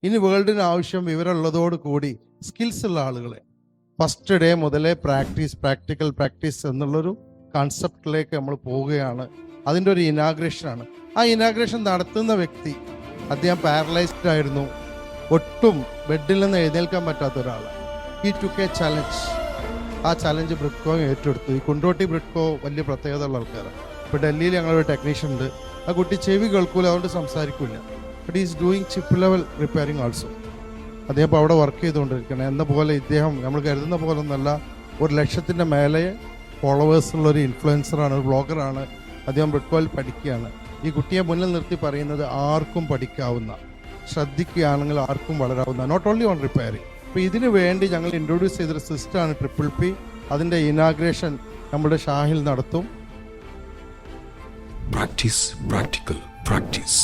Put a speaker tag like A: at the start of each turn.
A: ഇനി വേൾഡിന് ആവശ്യം വിവരമുള്ളതോട് കൂടി സ്കിൽസ് ഉള്ള ആളുകളെ. ഫസ്റ്റ് ഡേ മുതലേ പ്രാക്ടിക്കൽ പ്രാക്ടീസ് എന്നുള്ളൊരു കൺസെപ്റ്റിലേക്ക് നമ്മൾ പോവുകയാണ്. അതിൻ്റെ ഒരു ഇനാഗ്രേഷനാണ്. ആ ഇനാഗ്രേഷൻ നടത്തുന്ന വ്യക്തി അദ്ദേഹം പാരലൈസ്ഡ് ആയിരുന്നു, ഒട്ടും ബെഡിൽ നിന്ന് എഴുന്നേൽക്കാൻ പറ്റാത്ത ഒരാളാണ്. He took A challenge. ആ ചലഞ്ച് ബ്രിഡ്കോ ഏറ്റെടുത്തു. ഈ കുണ്ടോട്ടി ബ്രിഡ്കോ വലിയ പ്രത്യേകത ഉള്ള ആൾക്കാരാണ്. ഇപ്പോൾ ഡൽഹിയിൽ ഞങ്ങളൊരു ടെക്നീഷ്യൻ ഉണ്ട്. ആ കുട്ടി ചെവി കേൾക്കൂല, അതുകൊണ്ട് സംസാരിക്കില്ല. But is doing chip level repairing also. അദ്ദേഹം ഇപ്പോൾ അവിടെ വർക്ക് ചെയ്തുകൊണ്ടിരിക്കണം. എന്ന പോലെ ഇദ്ദേഹം നമ്മൾ കരുതുന്ന പോലെ ഒന്നല്ല, 100,000 മേലെ ഫോളോവേഴ്സുള്ളൊരു ഇൻഫ്ലുവൻസറാണ്, ഒരു ബ്ലോഗറാണ്. അദ്ദേഹം ബ്രിഡ്കോയിൽ പഠിക്കുകയാണ്. ഈ കുട്ടിയെ മുന്നിൽ നിർത്തി പറയുന്നത് ആർക്കും പഠിക്കാവുന്ന, ശ്രദ്ധിക്കുകയാണെങ്കിൽ ആർക്കും വളരാവുന്ന, നോട്ട് ഓൺലി ഓൺ റിപ്പയറിങ്. അപ്പോൾ ഇതിനു വേണ്ടി ഞങ്ങൾ ഇൻട്രൊഡ്യൂസ് ചെയ്തൊരു സിസ്റ്റമാണ് PPP. അതിൻ്റെ ഇനാഗ്രേഷൻ നമ്മുടെ ഷാഹിൽ നടത്തും.
B: Practice, practical practice.